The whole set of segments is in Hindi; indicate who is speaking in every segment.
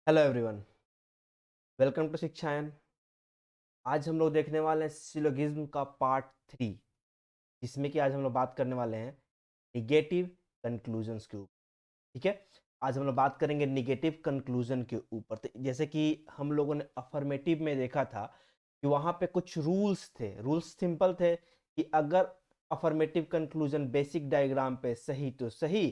Speaker 1: Hello everyone, welcome to Shikshayan. आज हम लोग देखने वाले हैं सिलोगिज्म का पार्ट 3, जिसमें कि आज हम लोग बात करने वाले हैं निगेटिव कंक्लूजन्स के ऊपर। ठीक है, आज हम लोग बात करेंगे निगेटिव कंक्लूजन के ऊपर। तो जैसे कि हम लोगों ने अफर्मेटिव में देखा था कि वहाँ पे कुछ रूल्स थे। रूल्स सिंपल थे कि अगर अफर्मेटिव कंक्लूजन बेसिक डायग्राम पे सही तो सही,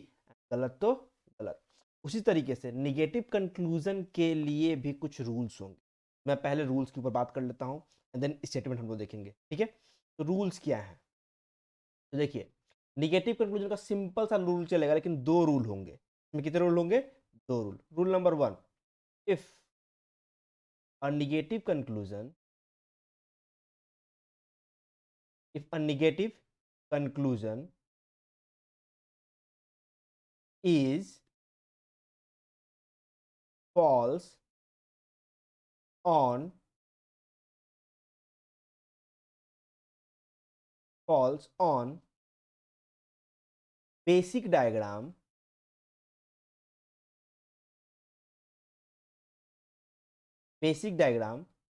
Speaker 1: गलत तो गलत। उसी तरीके से निगेटिव कंक्लूजन के लिए भी कुछ रूल्स होंगे। मैं पहले रूल्स के ऊपर बात कर लेता हूँ एंड देन स्टेटमेंट हम लोग देखेंगे। ठीक है, तो रूल्स क्या है? तो देखिए, निगेटिव कंक्लूजन का सिंपल सा रूल चलेगा, लेकिन दो रूल होंगे। इसमें कितने रूल होंगे? दो rule. Rule number 1, if a negative conclusion if a negative conclusion is false on basic diagram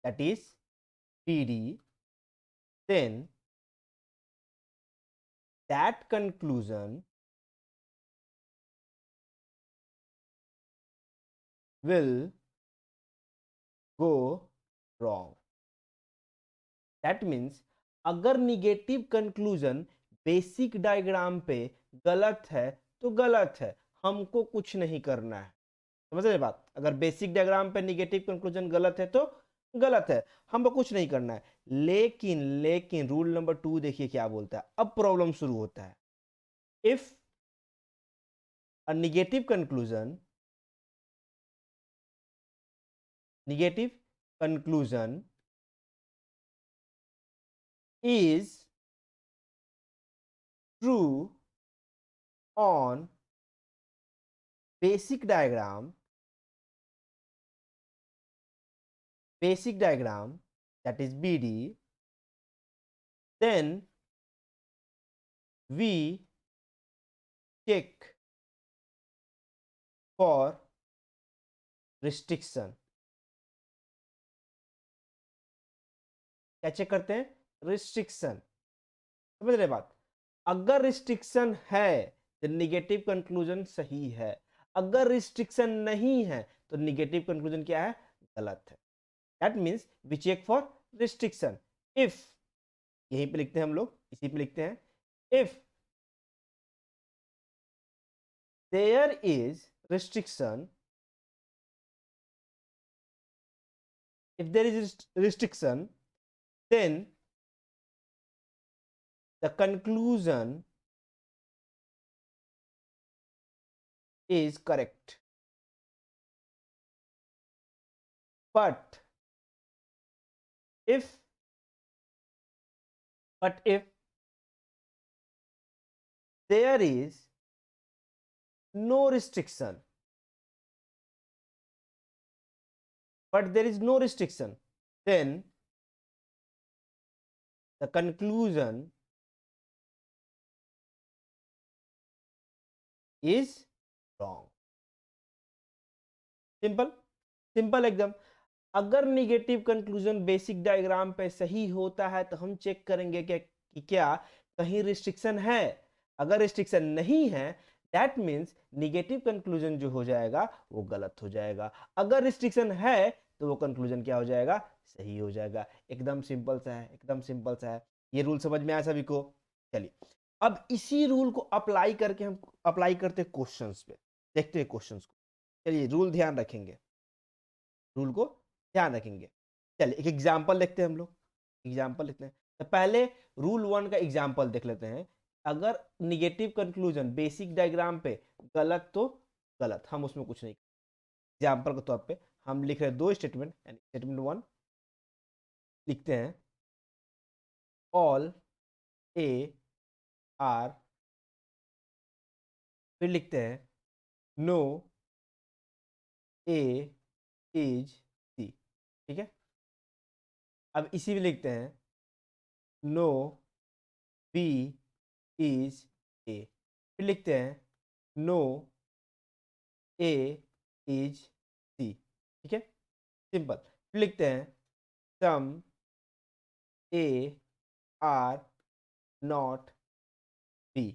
Speaker 1: that is PD, then that conclusion will go wrong. That means अगर निगेटिव कंक्लूजन बेसिक डायग्राम पे गलत है तो गलत है, हमको कुछ नहीं करना है। समझ रहे बात? अगर बेसिक डायग्राम पे निगेटिव कंक्लूजन गलत है तो गलत है, हमको कुछ नहीं करना है। लेकिन रूल नंबर 2 देखिए क्या बोलता है। अब प्रॉब्लम शुरू होता है। If a negative conclusion is true on basic diagram that is BD, then we check for restriction. क्या चेक करते हैं? रिस्ट्रिक्शन। समझ रहे बात? अगर रिस्ट्रिक्शन है तो निगेटिव कंक्लूजन सही है, अगर रिस्ट्रिक्शन नहीं है तो निगेटिव कंक्लूजन क्या है? गलत है। That means we check for restriction. If, यहीं पे लिखते हैं हम लोग, इसी पे लिखते हैं, if there is restriction, if there is restriction, then the conclusion is correct. But if there is no restriction, then the conclusion is wrong. Simple एकदम। अगर निगेटिव कंक्लूजन बेसिक डायग्राम पे सही होता है तो हम चेक करेंगे कि क्या कहीं रिस्ट्रिक्शन है। अगर रिस्ट्रिक्शन नहीं है, दैट मीन्स निगेटिव कंक्लूजन जो हो जाएगा वो गलत हो जाएगा। अगर रिस्ट्रिक्शन है तो वो कंक्लूजन क्या हो जाएगा? सही हो जाएगा। एकदम सिंपल सा है, एकदम सिंपल सा है। ये रूल समझ में आया सभी को? चलिए, अब इसी रूल को अप्लाई करके हम अप्लाई करते क्वेश्चंस पे। देखते हैं क्वेश्चंस को। चलिए, रूल ध्यान रखेंगे, रूल को ध्यान रखेंगे। चलिए एक एग्जाम्पल देखते हैं हम लोग। एग्जाम्पल लिखते हैं तो पहले रूल 1 का एग्जाम्पल देख लेते हैं। अगर निगेटिव कंक्लूजन बेसिक डायग्राम पे गलत तो गलत, हम उसमें कुछ नहीं। एग्जाम्पल के तौर पे हम लिख रहे हैं दो स्टेटमेंट। स्टेटमेंट 1 लिखते हैं, ऑल ए आर, फिर लिखते हैं नो ए इज सी। ठीक है, अब इसी में लिखते हैं नो बी इज ए, फिर लिखते हैं नो ए इज सी। ठीक है, सिंपल। लिखते हैं some A are not B.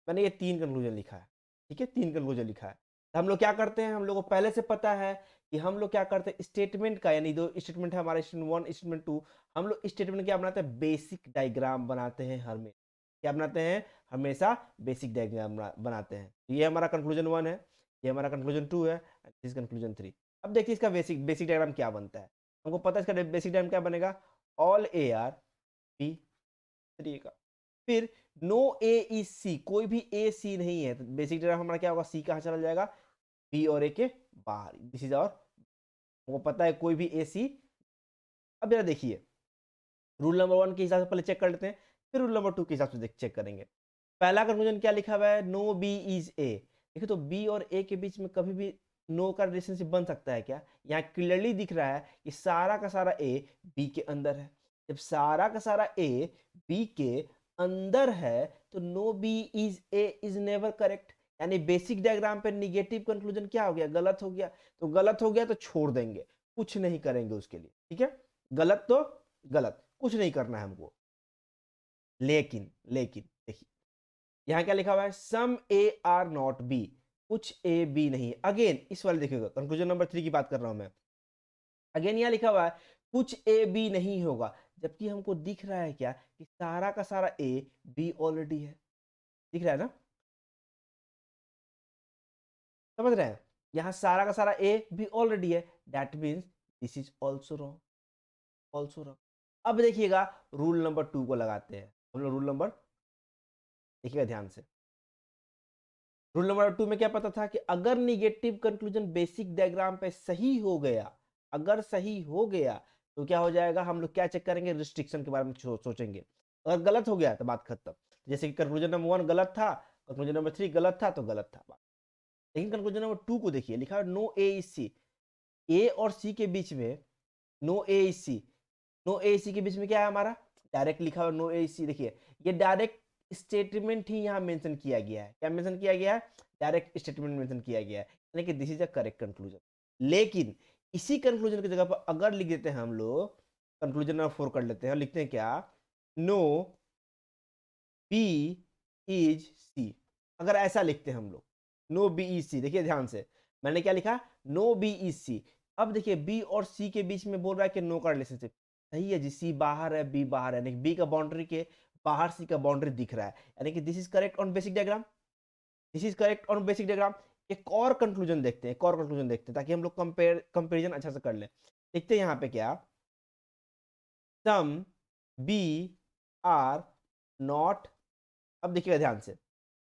Speaker 1: मैंने ये 3 कंक्लूजन लिखा है, ठीक है, 3 कंक्लूजन लिखा है। तो हम लोग क्या करते हैं, हम लोग को पहले से पता है कि हम लोग क्या करते हैं, स्टेटमेंट का, यानी 2 स्टेटमेंट है हमारा, स्टेटमेंट 1 स्टेटमेंट 2, हम लोग स्टेटमेंट क्या बनाते हैं, बेसिक डायग्राम बनाते हैं हमें। क्या बनाते हैं, हमेशा बेसिक डायग्राम बनाते हैं। तो ये हमारा कंक्लूजन 1 है, ये हमारा कंक्लूजन 2 है, दिस कंक्लूजन 3। अब देखिए इसका बेसिक बेसिक डायग्राम क्या बनता है। हमको पता है इसका बेसिक डायग्राम क्या बनेगा, ऑल ए आर बी, का फिर नो ए इज सी, कोई भी ए सी नहीं है, तो बेसिक डायग्राम हमारा क्या होगा, सी कहां चला जाएगा, बी और ए के बाहर, दिस इज और, वो पता है कोई भी ए सी। अब जरा देखिए, रूल नंबर 1 के हिसाब से पहले चेक कर लेते हैं, फिर रूल नंबर 2 के हिसाब से चेक करेंगे। पहला कंक्लूजन क्या लिखा हुआ है, नो बी इज ए। देखिए तो बी और ए के बीच में कभी भी नो का रिलेशनशिप बन सकता है क्या, यहाँ क्लियरली दिख रहा है कि सारा का सारा ए बी के अंदर है। जब सारा का सारा ए बी के अंदर है तो no B is A is never correct, यानी बेसिक डायग्राम पे निगेटिव कंक्लूजन क्या हो गया, गलत हो गया। तो गलत हो गया तो छोड़ देंगे, कुछ नहीं करेंगे उसके लिए, ठीक है, गलत तो गलत, कुछ नहीं करना है हमको। लेकिन लेकिन देखिए यहाँ क्या लिखा हुआ है, सम ए आर नॉट बी, कुछ ए बी नहीं। अगेन इस वाले देखिएगा, कंक्लूजन नंबर 3 की बात कर रहा हूं मैं। अगेन यहाँ लिखा हुआ है कुछ ए बी नहीं होगा, जबकि हमको दिख रहा है क्या कि सारा का सारा ए बी ऑलरेडी है, दिख रहा है ना, समझ रहे हैं, यहाँ सारा का सारा ए बी ऑलरेडी है, that means this is also wrong, also wrong. अब देखिएगा रूल नंबर 2 को लगाते हैं हम लोग, रूल नंबर, देखिएगा ध्यान से। रूल नंबर 2 में क्या पता था कि अगर निगेटिव कंक्लूजन बेसिक डायग्राम पे सही हो गया, अगर सही हो गया तो क्या हो जाएगा, हम लोग क्या चेक करेंगे, रिस्ट्रिक्शन के बारे में सोचेंगे। अगर गलत हो गया तो बात खत्म, जैसे कि कंक्लूजन नंबर 1 गलत था, कंक्लूजन नंबर 3 गलत था, तो गलत था बात। लेकिन कंक्लूजन नंबर 2 को देखिए, लिखा है नो ए इज सी, ए और सी के बीच में no A is C, no A C के बीच में क्या है हमारा, डायरेक्ट लिखा हुआ नो ए सी। देखिए ये डायरेक्ट स्टेटमेंट ही यहाँ मेंशन किया गया है, क्या मेंशन किया गया है, डायरेक्ट स्टेटमेंट मेंशन किया गया है, यानी कि this is a correct conclusion. लेकिन इसी कंक्लूजन की जगह पर अगर लिख देते हैं हम लोग, कंक्लूजन नंबर 4 कर लेते हैं और लिखते हैं क्या, नो बी इज सी। अगर ऐसा लिखते हैं हम लोग, नो बी इज सी, देखिए ध्यान से मैंने क्या लिखा, नो बी इज सी। अब देखिए बी और सी के बीच में बोल रहा है कि नो का रिलेशनशिप, सही है जी, सी बाहर है बी बाहर है, यानी बी का बाउंड्री के बाहर सी का बाउंड्री दिख रहा है, यानी कि this is correct on basic diagram, this is correct on basic diagram. एक और कंक्लूजन देखते हैं, एक और कंक्लूजन देखते हैं ताकि हम लोग कंपेरिजन अच्छा से कर लें। देखते हैं यहाँ पे क्या, सम बी आर नॉट, अब देखिएगा ध्यान से,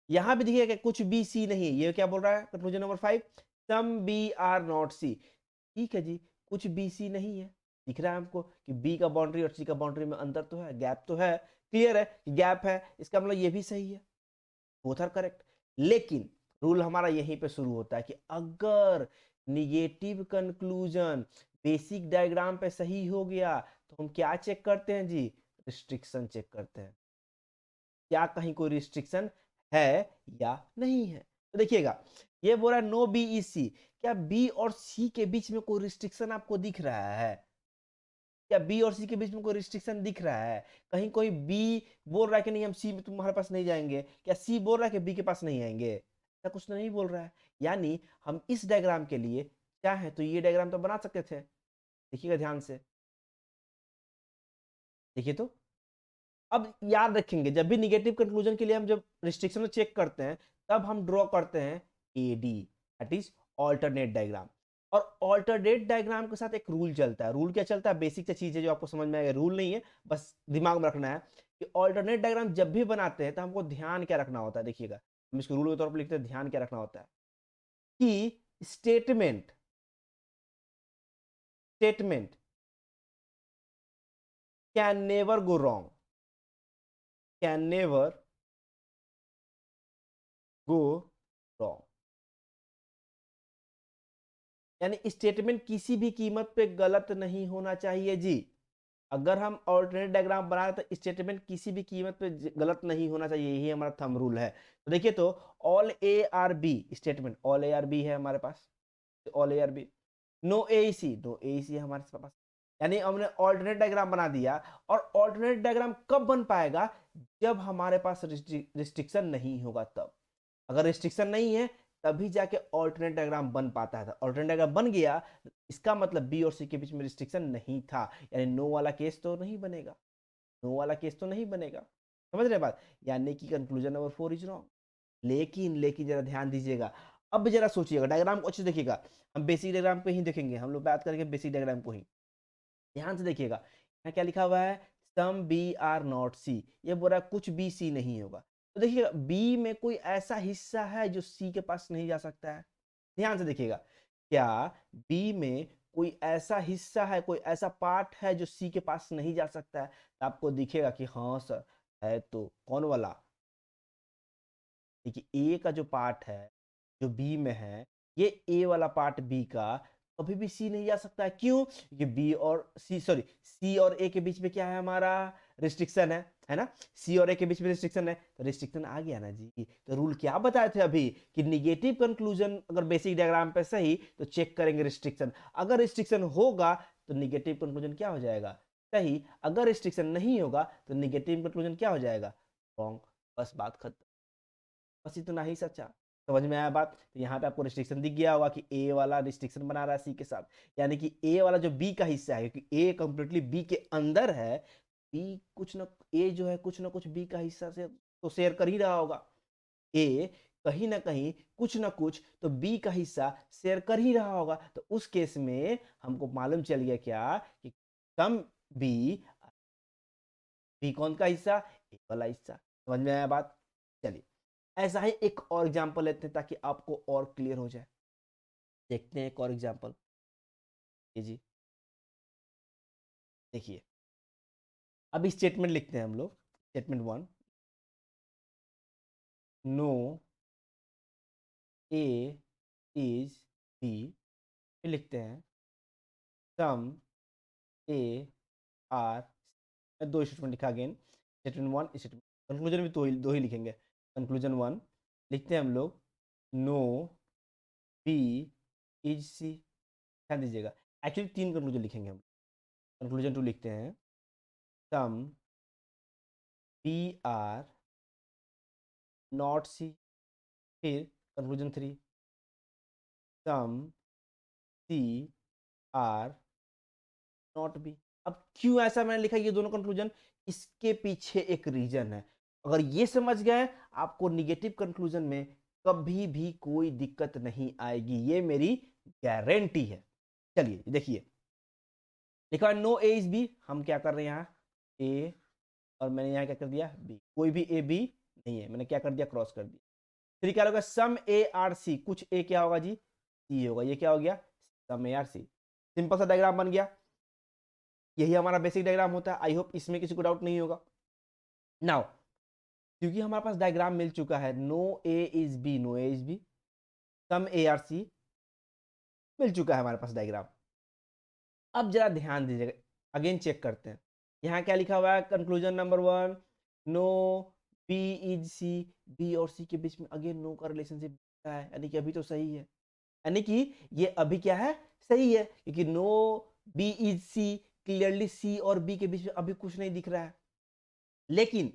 Speaker 1: यहां भी देखिएगा कि कुछ बी सी नहीं है, ये क्या बोल रहा है conclusion number 5, some B are not C. ठीक है जी, कुछ बी सी नहीं है, दिख रहा है हमको कि बी का बाउंड्री और सी का बाउंड्री में अंतर तो है, गैप तो है, क्लियर है कि गैप है, इसका मतलब ये भी सही है, बोथ आर करेक्ट। लेकिन रूल हमारा यहीं पे शुरू होता है कि अगर निगेटिव कंक्लूजन बेसिक डायग्राम पे सही हो गया तो हम क्या चेक करते हैं जी, रिस्ट्रिक्शन चेक करते हैं, क्या कहीं कोई रिस्ट्रिक्शन है या नहीं है। तो देखिएगा ये बोल रहा है नो बी ई सी, क्या बी और सी के बीच में कोई रिस्ट्रिक्शन आपको दिख रहा है, क्या बी और सी के बीच में कोई रिस्ट्रिक्शन दिख रहा है, कहीं कोई बी बोल रहा है कि नहीं हम सी में तुम्हारे पास नहीं जाएंगे, क्या सी बोल रहा है कि बी के पास नहीं आएंगे, ऐसा कुछ नहीं बोल रहा है। यानी हम इस डायग्राम के लिए चाहे तो ये डायग्राम तो बना सकते थे, देखिएगा ध्यान से, देखिए तो। अब याद रखेंगे जब भी निगेटिव कंक्लूजन के लिए हम जब रिस्ट्रिक्शन चेक करते हैं तब हम ड्रॉ करते हैं AD, that is alternate diagram. और ऑल्टरनेट डायग्राम के साथ एक रूल चलता है, रूल क्या चलता है, बेसिक सा चीज है जो आपको समझ में आएगा, रूल नहीं है, बस दिमाग में रखना है कि ऑल्टरनेट डायग्राम जब भी बनाते हैं तो हमको ध्यान क्या रखना होता है। देखिएगा हम इसको रूल के तौर पर लिखते हैं, ध्यान क्या रखना होता है कि statement statement can never go wrong, can never go wrong, यानी स्टेटमेंट किसी भी कीमत पे गलत नहीं होना चाहिए जी। अगर हम ऑल्टरनेट डायग्राम बना रहे तो स्टेटमेंट किसी भी कीमत पे गलत नहीं होना चाहिए, यही हमारा थंब रूल है। तो देखिए तो all A are B, statement all A are B है हमारे पास, all A are B, no A is C, no A is C हमारे पास, यानी हमने ऑल्टरनेट डायग्राम बना दिया। और ऑल्टरनेट डायग्राम कब बन पाएगा? जब हमारे पास रिस्ट्रिक्शन नहीं होगा तब। अगर रिस्ट्रिक्शन नहीं है तभी जाके ऑल्टरनेट डायग्राम बन पाता है। ऑल्टरनेट डायग्राम बन गया, इसका मतलब बी और सी के बीच में रिस्ट्रिक्शन नहीं था, यानी नो वाला केस तो नहीं बनेगा, नो वाला केस तो नहीं बनेगा। समझ रहे बात? यानी कि कंक्लूजन नंबर 4 इज रॉन्ग। लेकिन जरा ध्यान दीजिएगा, अब जरा सोचिएगा, डायग्राम को अच्छे से देखिएगा। हम बेसिक डायग्राम पे ही देखेंगे, हम लोग बात करेंगे बेसिक डायग्राम को ही। ध्यान से देखिएगा, यहाँ क्या लिखा हुआ है? सम बी आर नॉट सी, ये बोल रहा है कुछ बी सी नहीं होगा। तो देखिएगा, बी में कोई ऐसा हिस्सा है जो सी के पास नहीं जा सकता है? ध्यान से देखिएगा, क्या बी में कोई ऐसा हिस्सा है, कोई ऐसा पार्ट है जो सी के पास नहीं जा सकता है? तो आपको दिखेगा कि हाँ सर है। तो कौन वाला? देखिए, ए का जो पार्ट है जो बी में है, ये ए वाला पार्ट बी का कभी भी सी नहीं जा सकता है। क्यों? क्योंकि बी और सी, सॉरी, सी और ए के बीच में क्या है हमारा? रिस्ट्रिक्शन है ना? सी और ए के बीच में रिस्ट्रिक्शन है, तो रिस्ट्रिक्शन आ गया ना जी। तो रूल क्या बताए थे अभी कि निगेटिव कंक्लूजन अगर बेसिक डायग्राम पे सही तो चेक करेंगे रिस्ट्रिक्शन। अगर रिस्ट्रिक्शन होगा तो निगेटिव कंक्लूजन क्या हो जाएगा? सही। अगर रिस्ट्रिक्शन नहीं होगा तो निगेटिव कंक्लूजन क्या हो जाएगा? रॉन्ग। बस बात खत्म। बस इतना ही सच्चा। समझ में आया बात? तो यहाँ पे आपको रिस्ट्रिक्शन दिख गया होगा कि ए वाला रिस्ट्रिक्शन बना रहा है सी के साथ, यानी कि ए वाला जो बी का हिस्सा है, क्योंकि ए कंप्लीटली बी के अंदर है, बी कुछ ना, ए जो है कुछ ना कुछ बी का हिस्सा से तो शेयर कर ही रहा होगा। ए कहीं ना कहीं कुछ ना कुछ तो बी का हिस्सा शेयर कर ही रहा होगा। तो उस केस में हमको मालूम चल गया क्या कि सम बी, बी कौन का हिस्सा? ए वाला हिस्सा। समझ में आया बात? चलिए, ऐसा ही एक और एग्जांपल लेते हैं ताकि आपको और क्लियर हो जाए। देखते हैं एक और एग्जांपल। ये जी, देखिए, अब स्टेटमेंट लिखते हैं हम लोग। Statement 1, no A is B. फिर लिखते हैं सम ए आर। दो स्टेटमेंट लिखा अगेन, स्टेटमेंट 1, स्टेटमेंट कंक्लूजन भी दो ही लिखेंगे। कंक्लूजन 1 लिखते हैं हम लोग, नो बी इज सी। ध्यान दीजिएगा, एक्चुअली 3 कंक्लूजन लिखेंगे हम। कंक्लूजन 2 लिखते हैं some B are not C. फिर conclusion 3, some C are not B. अब क्यों ऐसा मैंने लिखा ये दोनों कंक्लूजन? इसके पीछे एक रीजन है। अगर ये समझ गए, आपको निगेटिव कंक्लूजन में कभी भी कोई दिक्कत नहीं आएगी, ये मेरी गारंटी है। चलिए देखिए, लिखा है नो ए इज बी। हम क्या कर रहे हैं यहाँ? ए, और मैंने यहाँ क्या कर दिया? बी। कोई भी ए बी नहीं है, मैंने क्या कर दिया? क्रॉस कर दिया। फिर क्या होगा? सम ए आर सी। कुछ ए क्या होगा जी? सी होगा। ये क्या हो गया? सम ए आर सी। सिंपल सा डायग्राम बन गया। यही हमारा बेसिक डायग्राम होता है। आई होप इसमें किसी को डाउट नहीं होगा। नाउ, क्योंकि हमारे पास डायग्राम मिल चुका है, no A is B, no A is B, some A are C मिल चुका है हमारे पास डायग्राम। अब जरा ध्यान दीजिएगा, अगेन चेक करते हैं। यहाँ क्या लिखा हुआ है? Conclusion number 1, no B is C. B और सी के बीच में अगेन नो का रिलेशनशिप है, यानी कि अभी तो सही है। यानी कि ये अभी क्या है? सही है, क्योंकि no B is C, clearly C और बी के बीच में अभी कुछ नहीं दिख रहा है। लेकिन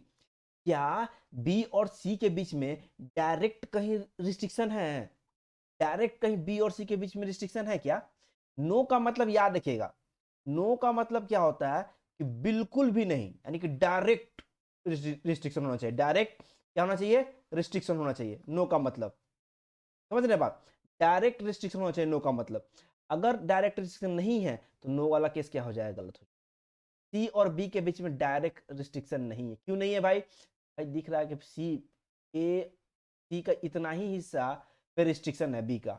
Speaker 1: क्या बी और सी के बीच में डायरेक्ट कहीं रिस्ट्रिक्शन है? डायरेक्ट कहीं बी और सी के बीच में रिस्ट्रिक्शन है क्या? नो का मतलब याद रखिएगा, नो का मतलब क्या होता है कि बिल्कुल भी नहीं, यानी कि डायरेक्ट रिस्ट्रिक्शन होना चाहिए। डायरेक्ट क्या होना चाहिए? रिस्ट्रिक्शन होना चाहिए, नो का मतलब। समझ रहे बात? डायरेक्ट रिस्ट्रिक्शन होना चाहिए नो का मतलब। अगर डायरेक्ट रिस्ट्रिक्शन नहीं है तो नो वाला केस क्या हो जाएगा? गलत हो। सी और बी के बीच में डायरेक्ट रिस्ट्रिक्शन नहीं है। क्यों नहीं है भाई? भाई दिख रहा है कि सी, ए, सी का इतना ही हिस्सा पे रिस्ट्रिक्शन है बी का।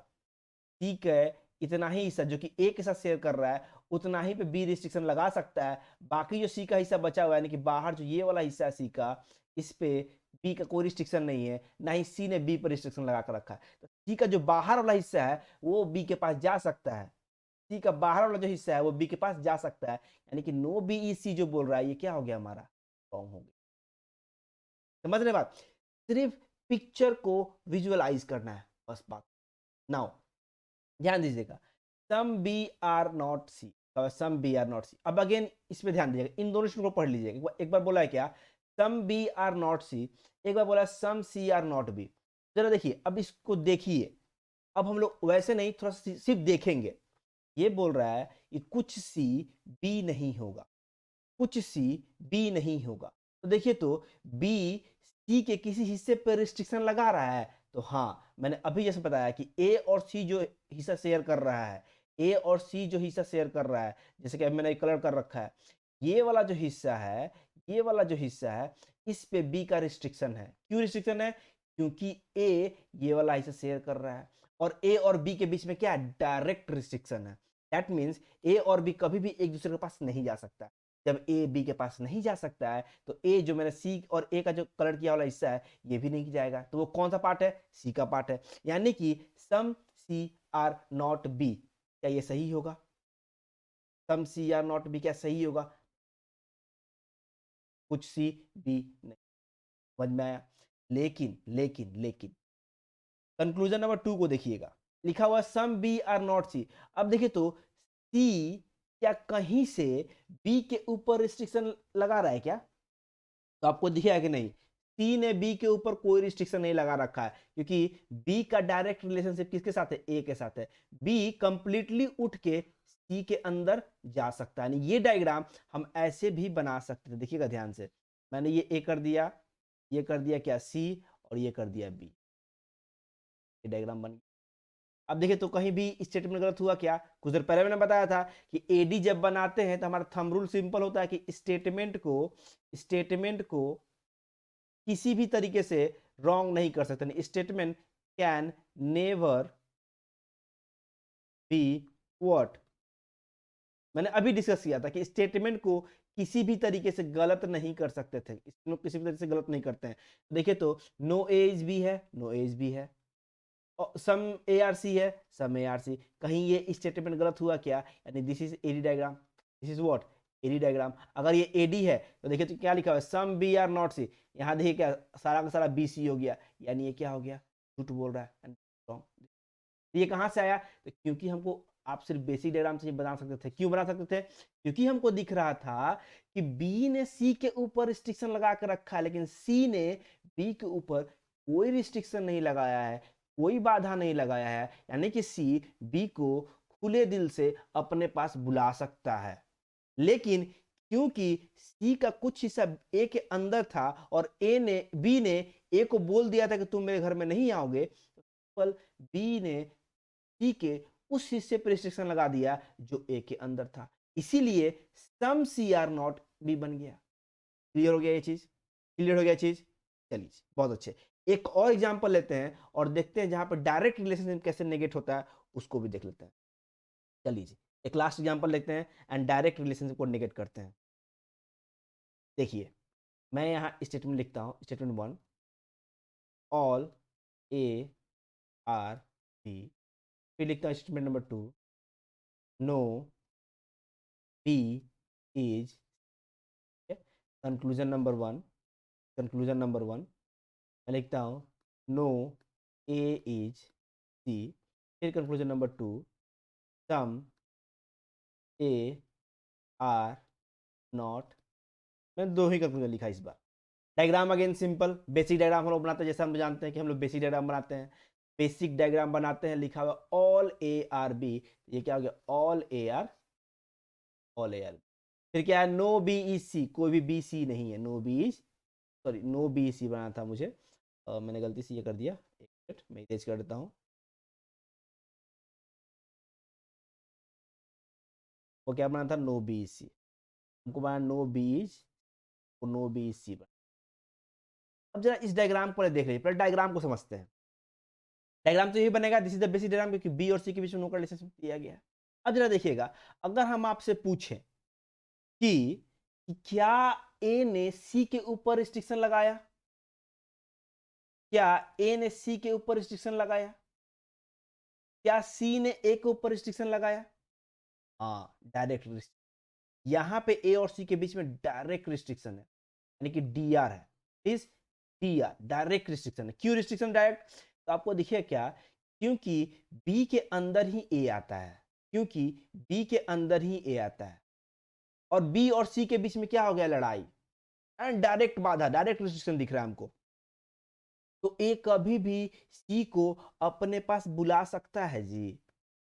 Speaker 1: सी का इतना ही हिस्सा जो कि ए के साथ शेयर कर रहा है, उतना ही पे बी रिस्ट्रिक्शन लगा सकता है। बाकी जो सी का हिस्सा बचा हुआ है, यानी कि बाहर जो ये वाला हिस्सा है सी का, इस पे बी का कोई रिस्ट्रिक्शन नहीं है, ना ही सी ने बी पर रिस्ट्रिक्शन लगा कर रखा है। तो सी का जो बाहर वाला हिस्सा है वो बी के पास जा सकता है। सी का बाहर वाला जो हिस्सा है वो बी के पास जा सकता है, यानी कि नो बी ई सी जो बोल रहा है, ये क्या हो गया हमारा? रॉन्ग हो गया। समझ रहे बात? सिर्फ पिक्चर को विजुअलाइज करना है, बस बात। नाउ ध्यान दीजिएगा, some B are not C, some B are not C. अब अगेन इस पे ध्यान दीजिएगा, इन दोनों को पढ़ लीजिएगा। एक बार बोला है क्या, सम बी आर नॉट सी, एक बार बोला सम सी आर नॉट बी। जरा देखिए, अब इसको देखिए, अब हम लोग वैसे नहीं, थोड़ा सिर्फ देखेंगे। ये बोल रहा है कि कुछ सी बी नहीं होगा, कुछ सी बी नहीं होगा। तो देखिए, तो बी सी के किसी हिस्से पर रिस्ट्रिक्शन लगा रहा है। तो हाँ, मैंने अभी जैसे बताया कि ए और सी जो हिस्सा शेयर कर रहा है, ए और सी जो हिस्सा शेयर कर रहा है, जैसे कि अभी मैंने कलर कर रखा है, ये वाला जो हिस्सा है, ये वाला जो हिस्सा है, इस पे बी का रिस्ट्रिक्शन है। क्यों रिस्ट्रिक्शन है? क्योंकि ए ये वाला हिस्सा शेयर कर रहा है, और ए और बी के बीच में क्या है? डायरेक्ट रिस्ट्रिक्शन है। दैट मीन्स ए और बी कभी भी एक दूसरे के पास नहीं जा सकता। जब ए बी के पास नहीं जा सकता है, तो ए जो मैंने सी और ए का जो कलर किया वाला हिस्सा है, ये भी नहीं जाएगा। तो वो कौन सा पार्ट है? सी का पार्ट है। यानी कि सम सी आर नॉट बी, क्या ये सही होगा? सम सी आर नॉट बी क्या सही होगा? कुछ सी बी नहीं। समझ में आया? लेकिन लेकिन लेकिन कंक्लूजन नंबर 2 को देखिएगा, लिखा हुआ सम बी आर नॉट सी। अब देखिए, तो सी क्या कहीं से बी के ऊपर रिस्ट्रिक्शन लगा रहा है क्या? तो आपको दिखेगा कि नहीं, सी ने बी के ऊपर कोई रिस्ट्रिक्शन नहीं लगा रखा है, क्योंकि बी का डायरेक्ट रिलेशनशिप किसके साथ है? ए के साथ है। बी कंप्लीटली उठ के सी के अंदर जा सकता है। ये डायग्राम हम ऐसे भी बना सकते थे, देखिएगा ध्यान से। मैंने ये ए कर दिया, ये कर दिया क्या? सी, और ये कर दिया बी। ये डायग्राम बन गया। अब देखिए, तो कहीं भी स्टेटमेंट गलत हुआ क्या? कुछ देर पहले मैंने बताया था कि एडी जब बनाते हैं तो हमारा थंब रूल सिंपल होता है कि स्टेटमेंट को किसी भी तरीके से रॉन्ग नहीं कर सकते। Statement can never be what, मैंने अभी डिस्कस किया था कि स्टेटमेंट को किसी भी तरीके से गलत नहीं कर सकते थे। इसमें किसी भी तरीके से गलत नहीं करते हैं। देखिए, तो नो एज भी है, नो एज भी है, सम ए आर सी है, सम ए आर सी। कहीं ये स्टेटमेंट गलत हुआ क्या? यानी this is AD diagram, this is what? AD diagram. अगर ये एडी है तो देखिए, तो क्या लिखा हुआ है? सम बी आर नॉट सी। यहाँ देखिए क्या, सारा का सारा बी सी हो गया, यानी ये क्या हो गया? झूठ बोल रहा है, wrong। ये कहाँ से आया? तो क्योंकि हमको, आप सिर्फ बेसिक डायग्राम से ही बना सकते थे। क्यों बना सकते थे? क्योंकि हमको दिख रहा था कि बी ने सी के ऊपर रिस्ट्रिक्शन लगा कर रखा है, लेकिन सी ने बी के ऊपर कोई रिस्ट्रिक्शन नहीं लगाया है, कोई बाधा नहीं लगाया है। यानी कि सी बी को खुले दिल से अपने पास बुला सकता है। लेकिन क्योंकि सी का कुछ हिस्सा ए के अंदर था, और ए ने बी ने ए को बोल दिया था कि तुम मेरे घर में नहीं आओगे, तो बी ने सी के उस हिस्से पर रिस्ट्रिक्शन लगा दिया जो ए के अंदर था। इसीलिए सम सी आर नॉट बी बन गया। क्लियर हो गया ये चीज? क्लियर हो गया चीज? चलिए, बहुत अच्छे। एक और एग्जांपल लेते हैं और देखते हैं जहां पर डायरेक्ट रिलेशनशिप कैसे नेगेट होता है, उसको भी देख लेते हैं। चलिए, एक लास्ट एग्जांपल लेते हैं एंड डायरेक्ट रिलेशनशिप को नेगेट करते हैं। देखिए, मैं यहां स्टेटमेंट लिखता हूं, statement 1, all A are B. फिर लिखता हूं statement number 2, no B is. Conclusion number 1, conclusion number 1 मैं लिखता हूँ, नो ए इज सी। फिर conclusion number 2, some A are not. मैंने दो ही कंक्लूजन लिखा इस बार। Diagram again simple, basic diagram हम लोग बनाते हैं, जैसे हम जानते हैं कि हम लोग बेसिक डायग्राम बनाते हैं। बेसिक डायग्राम बनाते हैं, लिखा हुआ ऑल ए आर बी। ये क्या हो गया? All A are, all A are. फिर क्या है? नो बी इज सी, कोई भी बी सी नहीं है। No B is, sorry, no B C बनाना था मुझे, मैंने गलती से ये कर दिया। एक मिनट, मैं तेज कर देता हूँ। वो क्या बनाना था? No B is C. हमको बनाना no B is, no B is C बना। अब जरा इस डायग्राम को देख लीजिए, पहले डायग्राम को समझते हैं। डायग्राम तो यही बनेगा, this is the basic diagram, क्योंकि बी और सी के बीच में नो का रिलेशनशिप दिया गया है। अब जरा देखिएगा, अगर हम आपसे पूछें कि क्या ए ने सी के ऊपर रिस्ट्रिक्शन लगाया? क्या ए ने सी के ऊपर रिस्ट्रिक्शन लगाया? क्या सी ने ए के ऊपर रिस्ट्रिक्शन लगाया? हाँ, डायरेक्ट रिस्ट्रिक्शन। यहां पे ए और सी के बीच में डायरेक्ट रिस्ट्रिक्शन है, यानी कि डी आर है। इस डी आर डायरेक्ट रिस्ट्रिक्शन है। क्यों रिस्ट्रिक्शन डायरेक्ट? तो आपको दिखिए क्या, क्योंकि बी के अंदर ही ए आता है, क्योंकि बी के अंदर ही ए आता है और बी और सी के बीच में क्या हो गया, लड़ाई एंड डायरेक्ट बाधा, डायरेक्ट रिस्ट्रिक्शन दिख रहा है हमको। तो ए कभी भी सी को अपने पास बुला सकता है जी,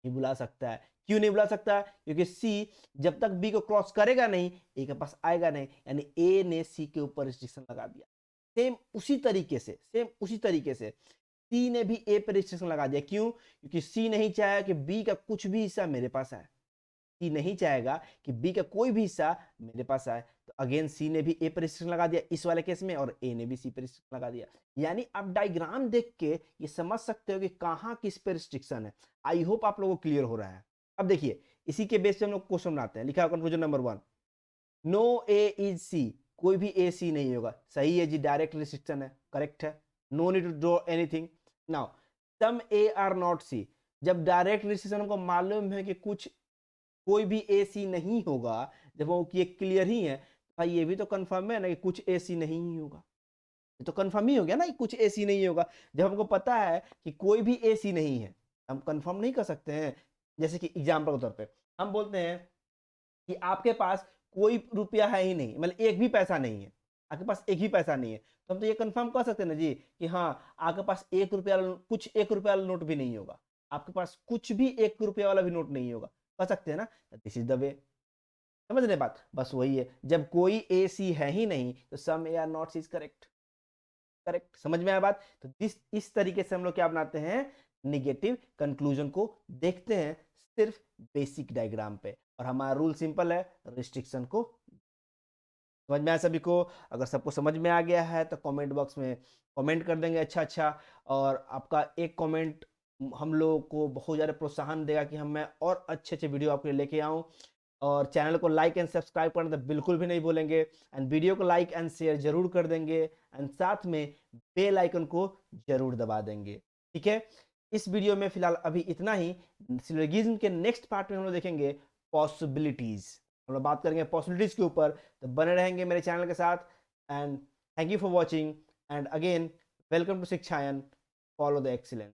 Speaker 1: नहीं बुला सकता है। क्यों नहीं बुला सकता? क्योंकि सी जब तक बी को क्रॉस करेगा नहीं, ए के पास आएगा नहीं, यानी ए ने सी के ऊपर रिस्ट्रिक्शन लगा दिया। सेम उसी तरीके से सी ने भी ए पर रिस्ट्रिक्शन लगा दिया। क्यों? क्योंकि सी नहीं चाहे कि बी का कुछ भी हिस्सा मेरे पास आए, सी नहीं चाहेगा कि बी का कोई भी हिस्सा मेरे पास आए। तो अगेन सी ने भी ए पर रिस्ट्रिक्शन लगा दिया इस वाले केस में, और ए ने भी सी पर रिस्ट्रिक्शन लगा दिया। यानी आप डायग्राम देख के ये समझ सकते हो कि कहां किस पे रिस्ट्रिक्शन है। आई होप आप लोगों को क्लियर हो रहा है। अब देखिए, इसी के बेस पे हम लोग क्वेश्चन बनाते हैं। लिखा है conclusion number 1, no A is C, कोई भी ए सी नहीं होगा। सही है जी, डायरेक्ट रिस्ट्रिक्शन है, करेक्ट है, no need to draw anything. Now some A are not C, जब डायरेक्ट रिस्ट्रिक्शन को मालूम है कि कुछ कोई भी ए सी नहीं होगा, जब वो ये क्लियर ही है, भाई ये भी तो कंफर्म है ना कि कुछ ए सी नहीं ही होगा। ये तो कंफर्म ही हो गया ना कि कुछ ए सी नहीं होगा। जब हमको पता है कि कोई भी ए सी नहीं है, हम कंफर्म नहीं कर सकते हैं। जैसे कि एग्जाम्पल के तौर पे हम बोलते हैं कि आपके पास कोई रुपया है ही नहीं, मतलब एक भी पैसा नहीं है, आपके पास एक भी पैसा नहीं है, तो हम तो ये कंफर्म कर सकते हैं ना जी कि हाँ आपके पास कुछ 1 रुपया वाला नोट भी नहीं होगा, आपके पास कुछ भी 1 रुपया वाला भी नोट नहीं होगा। कर सकते हैं ना, दिस इज द वे। समझ रहे बात? बस वही है, जब कोई ए सी है ही नहीं तो some A are not C is correct. Correct, समझ में आया बात? तो इस तरीके से हम लोग क्या बनाते हैं, निगेटिव कंक्लूजन को देखते हैं सिर्फ बेसिक डायग्राम पे। और हमारा रूल सिंपल है, रिस्ट्रिक्शन को। समझ में आया सभी को? अगर सबको समझ में आ गया है तो कमेंट बॉक्स में कमेंट कर देंगे अच्छा। और आपका एक कमेंट हम लोगों को बहुत ज़्यादा प्रोत्साहन देगा कि मैं और अच्छे वीडियो आपके लिए लेके आऊँ। और चैनल को लाइक एंड सब्सक्राइब करना तो बिल्कुल भी नहीं भूलेंगे, एंड वीडियो को लाइक एंड शेयर जरूर कर देंगे, एंड साथ में बेल आइकन को जरूर दबा देंगे। ठीक है, इस वीडियो में फिलहाल अभी इतना ही। सिलोगिज्म के नेक्स्ट पार्ट में हम लोग देखेंगे पॉसिबिलिटीज, हम लोग बात करेंगे पॉसिबिलिटीज के ऊपर। तो बने रहेंगे मेरे चैनल के साथ, and thank you for watching, and again welcome to Shikshayan, follow the excellence.